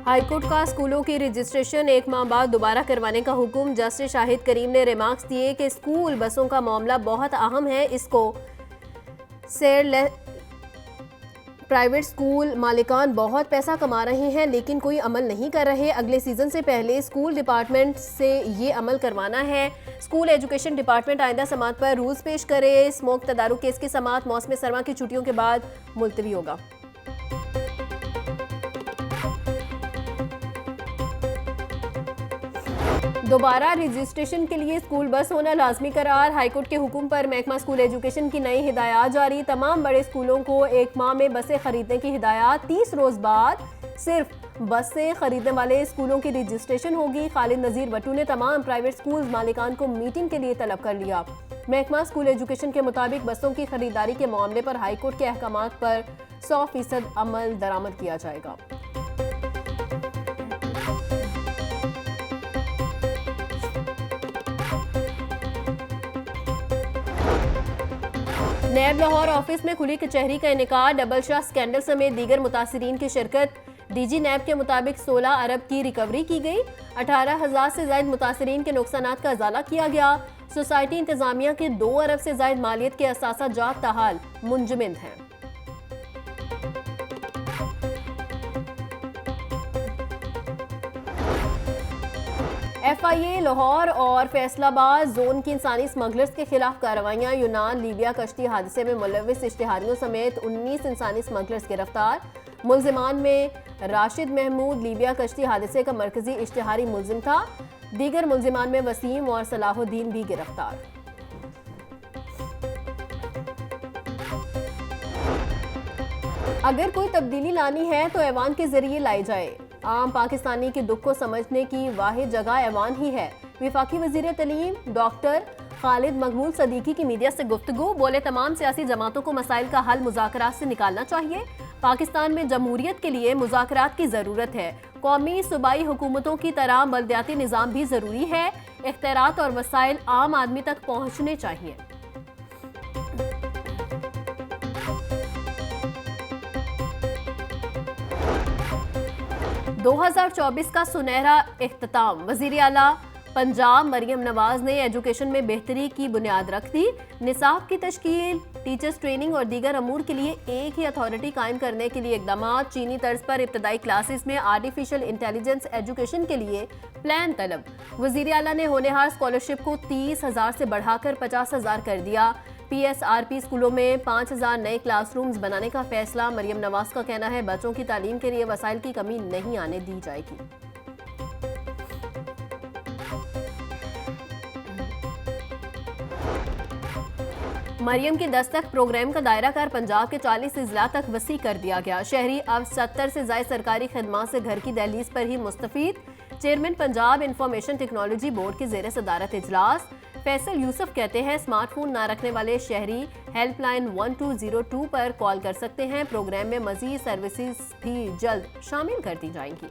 High court का स्कूलों की रजिस्ट्रेशन 1 माह बाद दोबारा करवाने का हुक्म। जस्टिस शाहिद करीम ने रिमार्क्स दिए कि स्कूल बसों का मामला बहुत अहम है, इसको प्राइवेट स्कूल मालिकान बहुत पैसा कमा रहे हैं लेकिन कोई अमल नहीं कर रहे। अगले सीजन से पहले स्कूल डिपार्टमेंट से ये अमल करवाना है। स्कूल एजुकेशन डिपार्टमेंट आइंदा समात पर रूल्स पेश करे। स्मोक तदारुक केस की समात मौसम सरमा की छुट्टियों के बाद मुलतवी होगा। दोबारा रजिस्ट्रेशन के लिए स्कूल बस होना लाजमी करार। हाईकोर्ट के हुक्म पर महकमा स्कूल एजुकेशन की नई हिदायत जारी। तमाम बड़े स्कूलों को 1 माह में बसें खरीदने की हिदायत। 30 रोज बाद सिर्फ बसें खरीदने वाले स्कूलों की रजिस्ट्रेशन होगी। खालिद नजीर वटू ने तमाम प्राइवेट स्कूल मालिकान को मीटिंग के लिए तलब कर लिया। महकमा स्कूल एजुकेशन के मुताबिक बसों की खरीदारी के मामले पर हाईकोर्ट के अहकामात पर 100% अमल दरामद किया जाएगा। नैब लाहौर ऑफिस में खुली कचहरी का इनेकाद। डबल शाह स्कैंडल समेत दीगर मुतासिरीन की शिरकत। डीजी नैब के मुताबिक 16 अरब की रिकवरी की गई। 18,000 से ज्यादा मुतासिरीन के नुकसानात का इजाला किया गया। सोसाइटी इंतजामिया के 2 अरब से ज्यादा मालियत के असासा जात ताहाल मुंजमद हैं। FIA लाहौर और फैसलाबाद जोन की इंसानी स्मगलर्स के खिलाफ कार्रवाइयां। यूनान लीबिया कश्ती हादसे में मुलविस इश्तिहारियों समेत 19 इंसानी स्मगलर्स गिरफ्तार। मुल्जिमान में राशिद महमूद लीबिया कश्ती हादसे का मरकजी इश्तिहारी मुल्जिम था। दीगर मुल्जिमान में वसीम और सलाहुद्दीन भी गिरफ्तार। अगर कोई तब्दीली लानी है तो ऐवान के जरिए लाई जाए। आम पाकिस्तानी के दुख को समझने की वाहिद जगह ऐवान ही है। वफाकी वजीर तलीम डॉक्टर खालिद मकबूल सदीकी की मीडिया से गुफ्तगू। बोले तमाम सियासी जमातों को मसाइल का हल मुज़ाकरात से निकालना चाहिए। पाकिस्तान में जमहूरियत के लिए मुज़ाकरात की ज़रूरत है। कौमी सूबाई हुकूमतों की तरह बल्दियाती निज़ाम भी ज़रूरी है। इख्तियारात और वसाइल आम आदमी तक पहुँचने चाहिए। दो 2024 का सुनहरा इख्तिताम। वज़ीर आला पंजाब मरियम नवाज ने एजुकेशन में बेहतरी की बुनियाद रख दी। निसाब की तश्कील, टीचर्स ट्रेनिंग और दीगर अमूर के लिए एक ही अथॉरिटी कायम करने के लिए इकदाम। चीनी तर्ज पर इब्तदाई क्लासेस में आर्टिफिशियल इंटेलिजेंस एजुकेशन के लिए प्लान तलब। वज़ीर आला ने होनहार स्कॉलरशिप को 30,000 से बढ़ाकर 50,000 कर दिया। PSRP स्कूलों में 5,000 नए क्लासरूम्स बनाने का फैसला। मरियम नवाज का कहना है बच्चों की तालीम के लिए वसाइल की कमी नहीं आने दी जाएगी। मरियम की दस्तक प्रोग्राम का दायरा कार पंजाब के 40 अजला तक वसी कर दिया गया। शहरी अब 70 से ज्यादा सरकारी खदमात से घर की दहलीज पर ही मुस्तफीद। Chairman Punjab information technology board के ज़ेर सदारत इजलास। फैसल यूसुफ कहते हैं स्मार्टफोन ना रखने वाले शहरी हेल्पलाइन 1202 पर कॉल कर सकते हैं। प्रोग्राम में मजीद सर्विसेज भी जल्द शामिल कर दी जाएंगी।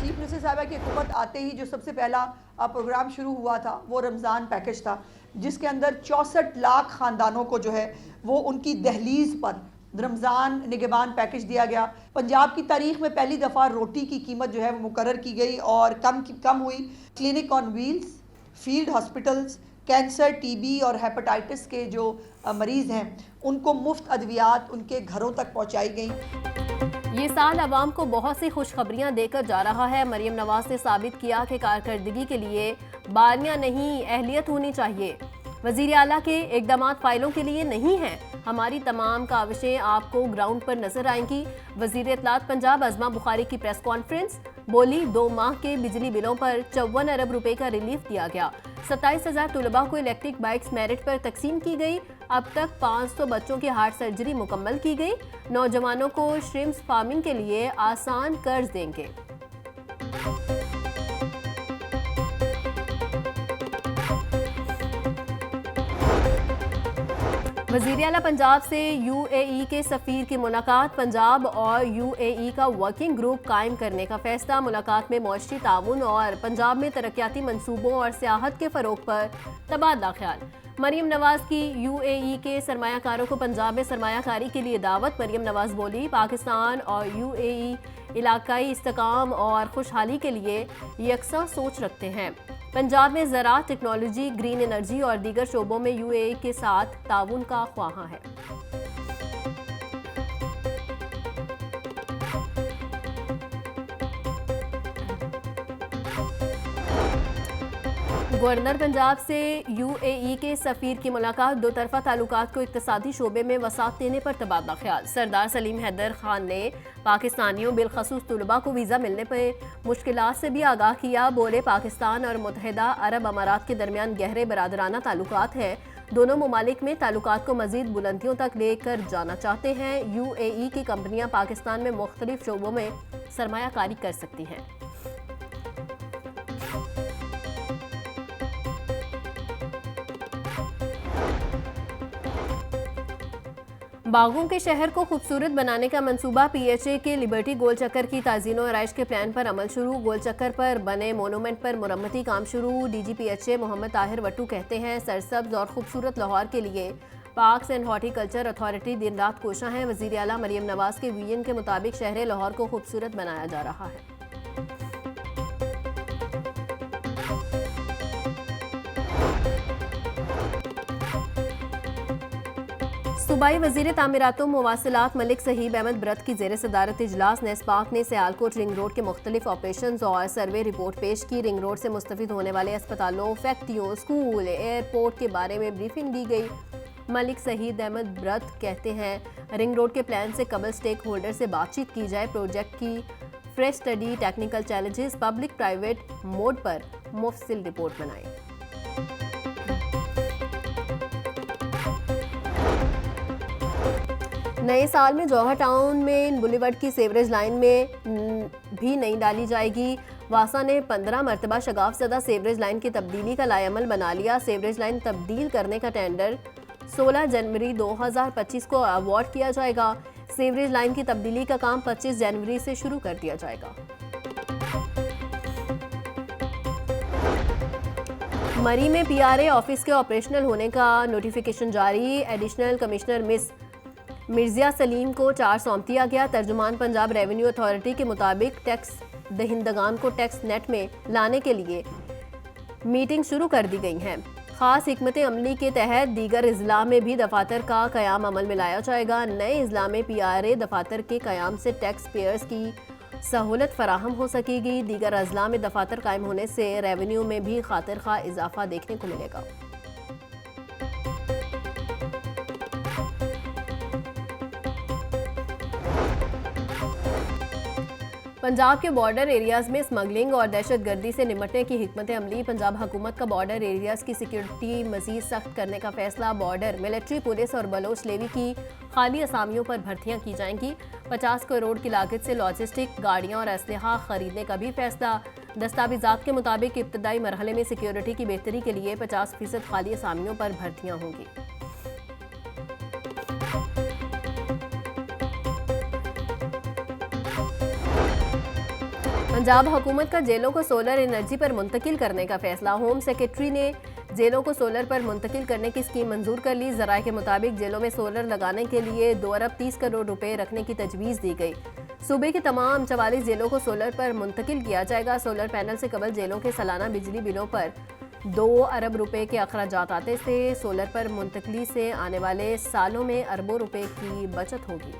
चीफ मिनिस्टर साहबा की हुकूमत आते ही जो सबसे पहला प्रोग्राम शुरू हुआ था वो रमज़ान पैकेज था, जिसके अंदर 64 लाख ख़ानदानों को जो है वो उनकी दहलीज पर रमज़ान निगहबान पैकेज दिया गया। पंजाब की तारीख में पहली दफ़ा रोटी की कीमत जो है वो मुकर्रर की गई और कम हुई। Clinic on wheels, field hospitals, cancer, TB और हेपेटाइटिस के जो मरीज़ हैं उनको मुफ्त अद्वियात उनके घरों तक पहुँचाई गई। ये साल अवाम को बहुत सी खुशखबरियां देकर जा रहा है। मरियम नवाज ने साबित किया कि कारकर्दगी के लिए बारियां नहीं अहलियत होनी चाहिए। वज़ीर आला के इक़दामात फाइलों के लिए नहीं हैं। हमारी तमाम काविशें आपको ग्राउंड पर नजर आएंगी। वज़ीर इत्तलात पंजाब अज़मा बुखारी की प्रेस कॉन्फ्रेंस। बोली 2 माह के बिजली बिलों पर 54 अरब रुपए का रिलीफ दिया गया। 27,000 तुलबा को इलेक्ट्रिक बाइक्स मेरिट पर तकसीम की गई। अब तक 500 बच्चों की हार्ट सर्जरी मुकम्मल की गई। नौजवानों को श्रिम्स फार्मिंग के लिए आसान कर्ज देंगे। वज़ीर आला पंजाब से UAE के सफ़ीर की मुलाकात। पंजाब और UAE का वर्किंग ग्रुप कायम करने का फैसला। मुलाकात में मौशी ताउन और पंजाब में तरक्याती मंसूबों और सियाहत के फ़रोग पर तबादला ख्याल। मरियम नवाज की यूएई के सरमायाकारों को पंजाब में सरमायाकारी के लिए दावत। मरियम नवाज बोली, पाकिस्तान और यूएई इलाकाई इस्तेकाम और खुशहाली के लिए यकसा सोच रखते हैं। पंजाब में ज़राअत, टेक्नोलॉजी, ग्रीन एनर्जी और दीगर शोबों में यूएई के साथ ताउन का ख्वाहा है। गवर्नर पंजाब से यूएई के सफीर की मुलाकात। दो तरफा ताल्लुकात को इक्तिसादी शोबे में वसात देने पर तबादला ख्याल। सरदार सलीम हैदर खान ने पाकिस्तानियों बिलखसूस तुलबा को वीज़ा मिलने पर मुश्किलात से भी आगाह किया। बोले, पाकिस्तान और मुत्तहिदा अरब अमारात के दरमियान गहरे बरादराना ताल्लुकात हैं। दोनों ममालिक में ताल्लुकात को मजीद बुलंदियों तक लेकर जाना चाहते हैं। यूएई की कंपनियां पाकिस्तान में मुख्तलिफ शोबों में सरमायाकारी कर सकती हैं। बागों के शहर को खूबसूरत बनाने का मंसूबा। पीएचए के लिबर्टी गोल चक्कर की ताज़ीन और आराइश के प्लान पर अमल शुरू। गोल चक्कर पर बने मोनूमेंट पर मुरम्मती काम शुरू। डीजी पीएचए मोहम्मद ताहिर वट्टू कहते हैं, सरसब्ज और खूबसूरत लाहौर के लिए पार्क्स एंड हॉर्टिकल्चर अथॉरिटी दिन रात कोशां है। वज़ीर आला मरियम नवाज के विजन के मुताबिक शहर लाहौर को खूबसूरत बनाया जा रहा है। सूबाई वज़ीर तामीरात मुवासिलात मलिक सहीब अहमद ब्रत की ज़ेर सदारत इजलास। नेस्पाक ने सियालकोट रिंग रोड के मुख्तलिफ ऑपरेशन और सर्वे रिपोर्ट पेश की। रिंग रोड से मुस्तफ़िद होने वाले अस्पतालों, फैक्ट्रियों, स्कूल, एयरपोर्ट के बारे में ब्रीफिंग दी गई। मलिक सहीद अहमद ब्रत कहते हैं, रिंग रोड के प्लान से कबल स्टेक होल्डर से बातचीत की जाए। प्रोजेक्ट की fresh study, technical challenges, public private mode पर मुफस्सिल रिपोर्ट बनाएं। नए साल में जौहर टाउन में बुलेवर्ड की सेवरेज लाइन में भी नई डाली जाएगी। वासा ने 15 मरतबा शगाफज़दा सेवरेज लाइन की तब्दीली का लाएअमल बना लिया। सेवरेज लाइन तब्दील करने का टेंडर 16 जनवरी 2025 को अवार्ड किया जाएगा। सेवरेज लाइन की तब्दीली का काम 25 जनवरी से शुरू कर दिया जाएगा। मरी में पीआरए ऑफिस के ऑपरेशनल होने का नोटिफिकेशन जारी। Additional commissioner miss Mirzya Salim को चार्ज सौंप दिया गया। तर्जुमान पंजाब रेवेन्यू अथॉरिटी के मुताबिक टैक्स दहिंदगान को टैक्स नेट में लाने के लिए मीटिंग शुरू कर दी गई है। खास हिकमत अमली के तहत दीगर अजला में भी दफातर का क़याम अमल में लाया जाएगा। नए अजला में पीआरए दफातर के क़याम से टैक्स पेयर्स की सहूलत फराहम हो सकेगी। दीगर अजला में दफातर कायम होने से रेवेन्यू में भी खातिर खा इजाफा देखने को मिलेगा। पंजाब के बॉर्डर एरियाज़ में स्मगलिंग और दहशतगर्दी से निपटने की हिकमत अमली। पंजाब हुकूमत का बॉर्डर एरियाज़ की सिक्योरिटी मज़ीद सख्त करने का फैसला। बॉर्डर, मिलिट्री, पुलिस और बलोच लेवी की खाली असामियों पर भर्तियां की जाएंगी। 50 करोड़ की लागत से लॉजिस्टिक, गाड़ियां और असलहा खरीदने का भी फैसला। दस्तावेज़ात के मुताबिक इब्तदाई मरहले में सिक्योरिटी की बेहतरी के लिए 50% खाली असामियों पर भर्तियां होंगी। पंजाब हुकूमत का जेलों को सोलर एनर्जी पर मुंतकिल करने का फैसला। होम सेक्रेटरी ने जेलों को सोलर पर मुंतकिल करने की स्कीम मंजूर कर ली। ज़राए के मुताबिक जेलों में सोलर लगाने के लिए 2 अरब 30 करोड़ रुपए रखने की तजवीज़ दी गई। सूबे के तमाम 44 जेलों को सोलर पर मुंतकिल किया जाएगा। सोलर पैनल से कबल जेलों के सालाना बिजली बिलों पर 2 अरब रुपए के अखराजात आते थे। सोलर पर मुंतकली से आने वाले सालों में अरबों रुपए की बचत होगी।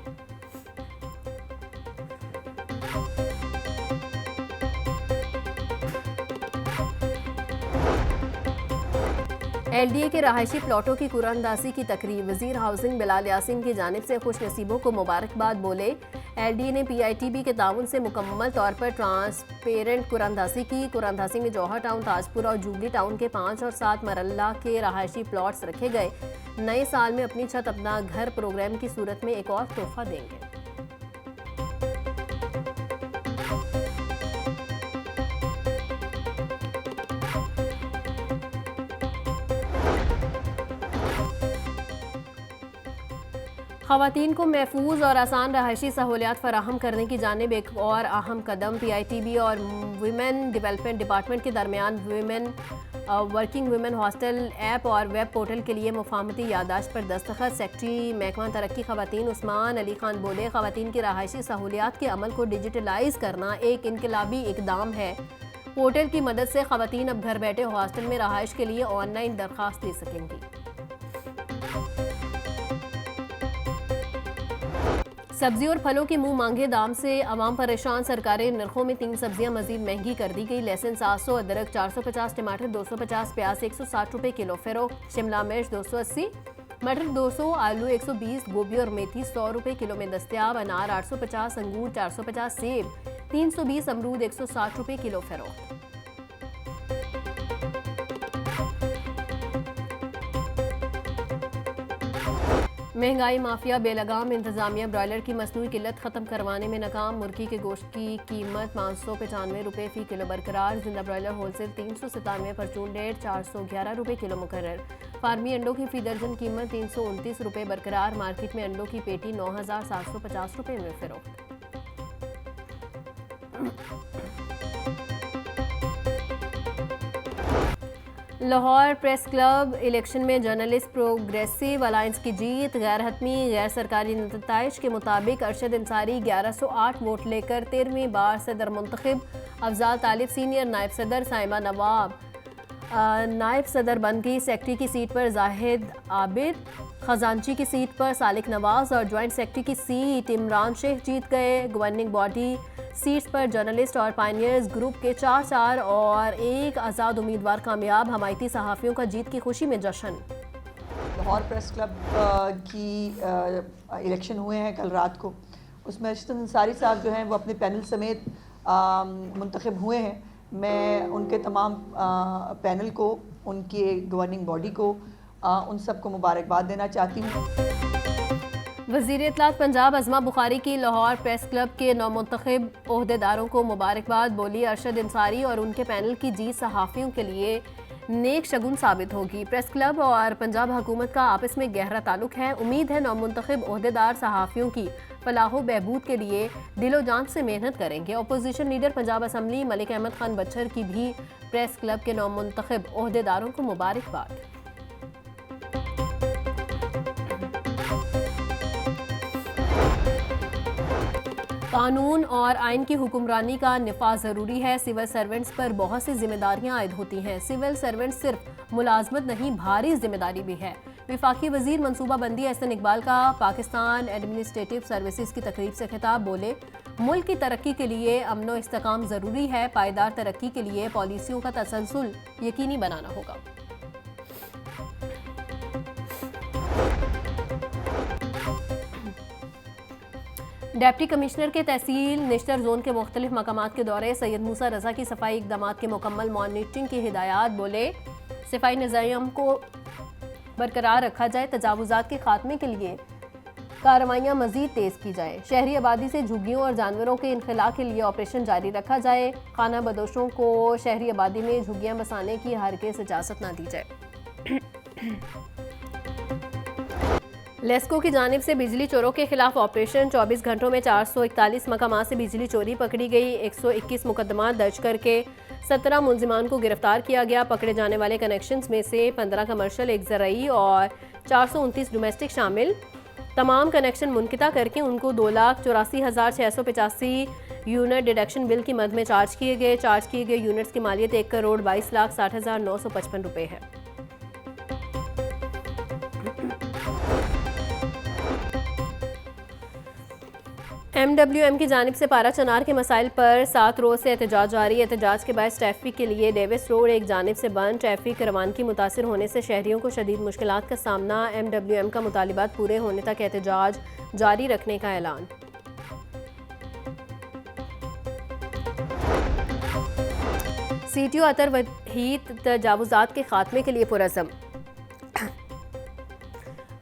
एलडीए के रहायशी प्लॉटों की कुरानंदाजी की तकरीब। वजीर हाउसिंग बिलाल यासीन की जानिब से खुश नसीबों को मुबारकबाद। बोले, एलडीए ने पीआईटीबी के ताउन से मुकम्मल तौर पर ट्रांसपेरेंट कुरानंदाजी की। कुरानंदाजी में जौहर टाउन, ताजपुर और जुबली टाउन के 5 और 7 मरल्ला के रहायशी प्लॉट्स रखे गए। नए साल में अपनी छत अपना घर प्रोग्राम की सूरत में एक और तोहफा देंगे। ख़वातीन को महफूज और आसान रहायशी सहूलियात फराहम करने की जानिब एक और अहम कदम। पीआईटीबी और वीमेन डेवलपमेंट डिपार्टमेंट के दरमियान women working women hostel app और वेब पोर्टल के लिए मुफाहमती याददाश्त पर दस्तखत। सेक्रेटरी महकमा तरक्की ख़वातीन उस्मान अली खान बोले, ख़वातीन की रहायशी सहूलियात के अमल को डिजिटलाइज करना एक इनकलाबी इकदाम है। पोर्टल की मदद से ख़वातीन अब घर बैठे हॉस्टल में रहाइश के लिए ऑनलाइन दरख्वास्त दे सकेंगी। सब्जी और फलों के मुंह मांगे दाम से अवाम परेशान। सरकारी नरखों में 3 सब्जियां मजीद महंगी कर दी गई। लहसुन 700, अदरक 450, टमाटर 250, प्याज 160 रुपये किलो फरोख्त। शिमला मिर्च 280, मटर 200, आलू 120, गोभी और मेथी 100 रुपये किलो में दस्तियाब। अनार 850, अंगूर 450, सेब 320, अमरूद 160 रुपये किलो फरोख्त। महंगाई माफिया बेलगाम। इंतजामिया ब्रॉयलर की मसनूई किल्लत खत्म करवाने में नाकाम। मुर्गी के गोश्त की कीमत 595 रुपये फी किलो बरकरार। जिंदा ब्रॉयलर होलसेल 397, परचून रेट 411 रुपये किलो मुकर्रर। फार्मी अंडों की फी दर्जन कीमत 329 रुपये बरकरार। मार्केट में अंडों की पेटी 9750 रुपये में फरोख्त। लाहौर प्रेस क्लब इलेक्शन में जर्नलिस्ट प्रोग्रेसिव अलायंस की जीत। गैर हतमी गैर सरकारी नताइज के मुताबिक अरशद अंसारी 1108 वोट लेकर 13वीं बार सदर मुंतखब। अफजाल तालिब सीनियर नायब सदर, साइमा नवाब नायब सदर बन गई। सेक्रेटरी की सीट पर जाहिद आबिद, खजानची की सीट पर सालिक नवाज और ज्वाइंट सेक्रेटरी की सीट इमरान शेख जीत गए। गवर्निंग बॉडी सीट्स पर जर्नलिस्ट और पायनियर्स ग्रुप के 4 और 1 आज़ाद उम्मीदवार कामयाब। हमायती सहाफ़ियों का जीत की खुशी में जश्न। लाहौर प्रेस क्लब की इलेक्शन हुए हैं कल रात को। उसमें अरशद अंसारी साहब जो हैं वो अपने पैनल समेत मुंतखब हुए हैं। मैं उनके तमाम पैनल को, उनके गवर्निंग बॉडी को, उन सबको मुबारकबाद देना चाहती हूँ। वज़ीर इत्तलात पंजाब अज़मा बुखारी की लाहौर प्रेस क्लब के नौमुंतखब ओहदेदारों को मुबारकबाद। बोली, अरशद अंसारी और उनके पैनल की जीत सहाफ़ियों के लिए नेक शगुन साबित होगी। प्रेस क्लब और पंजाब हुकूमत का आपस में गहरा ताल्लुक है। उम्मीद है नौमुंतखब ओहदेदार सहाफ़ियों की फलाह बहबूद के लिए दिलो जान से मेहनत करेंगे। Opposition leader Punjab assembly Malik Ahmad Khan Bhachar की भी प्रेस क्लब के नौमुंतखब ओहदेदारों को मुबारकबाद। कानून और आइन की हुक्मरानी का निफाज ज़रूरी है। सिविल सर्वेंट्स पर बहुत सी जिम्मेदारियां आयद होती हैं। सिविल सर्वेंट सिर्फ मुलाजमत नहीं, भारी जिम्मेदारी भी है। विफाकी वजीर मनसूबाबंदी एहसन इकबाल का पाकिस्तान एडमिनिस्ट्रेटिव सर्विसेज की तकरीब से खिताब। बोले, मुल्क की तरक्की के लिए अमन व इस्तेकाम ज़रूरी है। पायदार तरक्की के लिए पॉलिसियों का तसलसल यकीनी बनाना होगा। डिप्टी कमिश्नर के तहसील निश्तर जोन के मुख्तलिफ मकामात के दौरे। सैयद मूसा रजा की सफाई इकदामात के मुकम्मल मॉनिटरिंग की हिदायत। बोले, सफाई निज़ाम को बरकरार रखा जाए। तजावुज़ात के खात्मे के लिए कार्रवाइयाँ मज़ीद तेज़ की जाए। शहरी आबादी से झुग्गियों और जानवरों के इनखला के लिए ऑपरेशन जारी रखा जाए। खाना बदोशों को शहरी आबादी में झुग्गियाँ बसाने की हरगिज़ इजाज़त न दी जाए। लेस्को की जानिब से बिजली चोरों के खिलाफ ऑपरेशन। 24 घंटों में 441 मकामात से बिजली चोरी पकड़ी गई। 121 मुकदमा दर्ज करके 17 मुलजिमान को गिरफ्तार किया गया। पकड़े जाने वाले कनेक्शंस में से 15 कमर्शियल, 1 ज़राई और 429 डोमेस्टिक शामिल। तमाम कनेक्शन मुनक़िता करके उनको 2,84,685 यूनिट डिडक्शन बिल की मद में चार्ज किए गए। चार्ज किए गए यूनिट्स की मालियत 1,22,60,955 रुपये है। MWM की जानिब से पारा चनार के मसाइल पर 7 रोज़ से एहतजाज जारी। एहतजाज के बाद ट्रैफिक के लिए डेविस रोड एक जानिब से बंद। ट्रैफिक रवानगी मुतासिर होने से शहरियों को शदीद मुश्किलात का सामना। MWM का मुतालिबात पूरे होने तक एहतजाज जारी रखने का ऐलान। CTO अतर वहीद तजावुज़ात के खात्मे के लिए पुरज़म।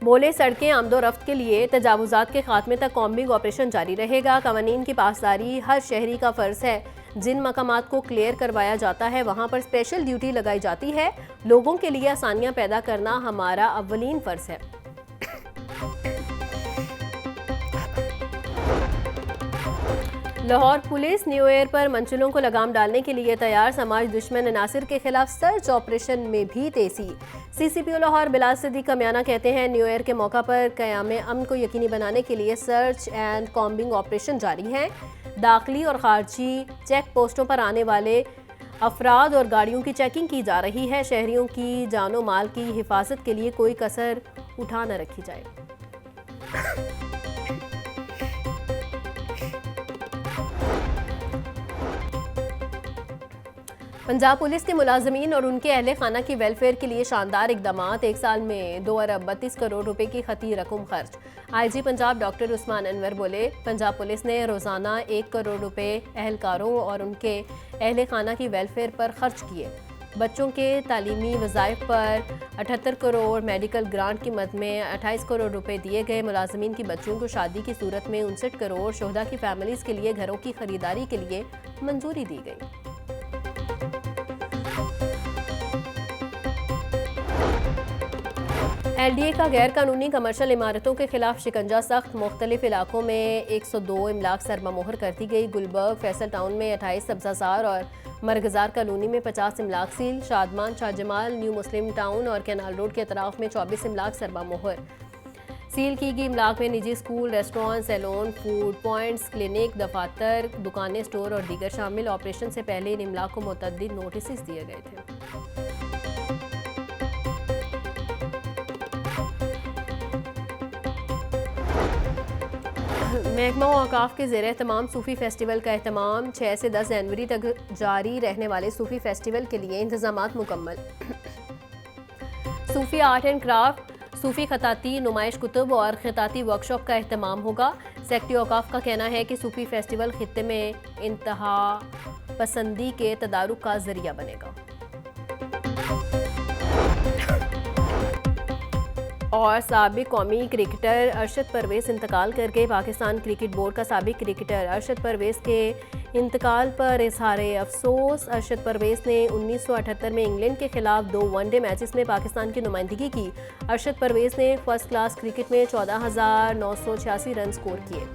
बोले, सड़कें आमदोरफ्त के लिए तजावुज़ात के खात्मे तक कॉम्बिंग ऑपरेशन जारी रहेगा। कवानीन की पासदारी हर शहरी का फ़र्ज़ है। जिन मकामात को क्लियर करवाया जाता है वहाँ पर स्पेशल ड्यूटी लगाई जाती है। लोगों के लिए आसानियाँ पैदा करना हमारा अव्वलीन फ़र्ज़ है। लाहौर पुलिस न्यू ईयर पर मंचलों को लगाम डालने के लिए तैयार। समाज दुश्मन अनासिर के खिलाफ सर्च ऑपरेशन में भी तेजी। सीसीपीओ लाहौर बिलाल सिद्दीक कमियाना कहते हैं, न्यू ईयर के मौका पर क़याम अमन को यकीनी बनाने के लिए सर्च एंड कॉम्बिंग ऑपरेशन जारी है। दाखिली और खारजी चेक पोस्टों पर आने वाले अफराद और गाड़ियों की चेकिंग की जा रही है। शहरियों की जानो माल की हिफाजत के लिए कोई कसर उठा न रखी जाए। पंजाब पुलिस के मुलाजमीन और उनके अहले खाना की वेलफेयर के लिए शानदार इकदामात। एक साल में 2 अरब 32 करोड़ रुपए की खती रकम खर्च। आईजी पंजाब डॉक्टर उस्मान अनवर बोले, पंजाब पुलिस ने रोज़ाना 1 करोड़ रुपए एहलकारों और उनके अहले खाना की वेलफेयर पर खर्च किए। बच्चों के तालीमी वज़ाइफ पर 78 करोड़, मेडिकल ग्रांट की मद में 28 करोड़ रुपए दिए गए। मुलाजमीन की बच्चों को शादी की सूरत में 59 करोड़, शोहदा की फैमिलीज़ के लिए घरों की खरीदारी के लिए मंजूरी दी गई। LDA का गैर कानूनी कमर्शल इमारतों के खिलाफ शिकंजा सख्त। मुख्तलिफ इलाकों में 102 इमलाक सरमामोहर कर दी गई। गुलबर्ग फैसल टाउन में 28, सब्जासार और मरगजार कॉलोनी में 50 इमलाक सील। शादमान, शाहजमाल, न्यू मुस्लिम टाउन और कैनाल रोड के अतराफ में 24 इमलाक सरमामोहर सील की गई। इमलाक में निजी school, restaurant, salon, food points, clinic, दफातर, दुकानें, स्टोर और दीगर शामिल। ऑपरेशन से पहले इन इमलाक को मुतअद्दिद नोटिस दिए गए थे। महकमा औकाफ के ज़ेर एहतमाम सूफ़ी फेस्टिवल का एहतमाम। 6 से 10 जनवरी तक जारी रहने वाले सूफ़ी फेस्टिवल के लिए इंतज़ामात मुकम्मल। सूफ़ी आर्ट एंड क्राफ्ट, सूफ़ी खताती, नुमाइश कुतुब और खताती वर्कशॉप का एहतमाम होगा। सेक्रेटरी औकाफ का कहना है कि सूफ़ी फेस्टिवल खित्ते में इंतहा पसंदी के तदारुक का ज़रिया बनेगा। और साबिक कौमी क्रिकेटर अरशद परवेज़ इंतकाल कर गए। पाकिस्तान क्रिकेट बोर्ड का साबिक क्रिकेटर अरशद परवेज़ के इंतकाल पर इजहार अफसोस। अरशद परवेज़ ने 1978 में इंग्लैंड के खिलाफ 2 वनडे मैचेस में पाकिस्तान की नुमाइंदगी की। अरशद परवेज़ ने फर्स्ट क्लास क्रिकेट में 14,986 रन स्कोर किए।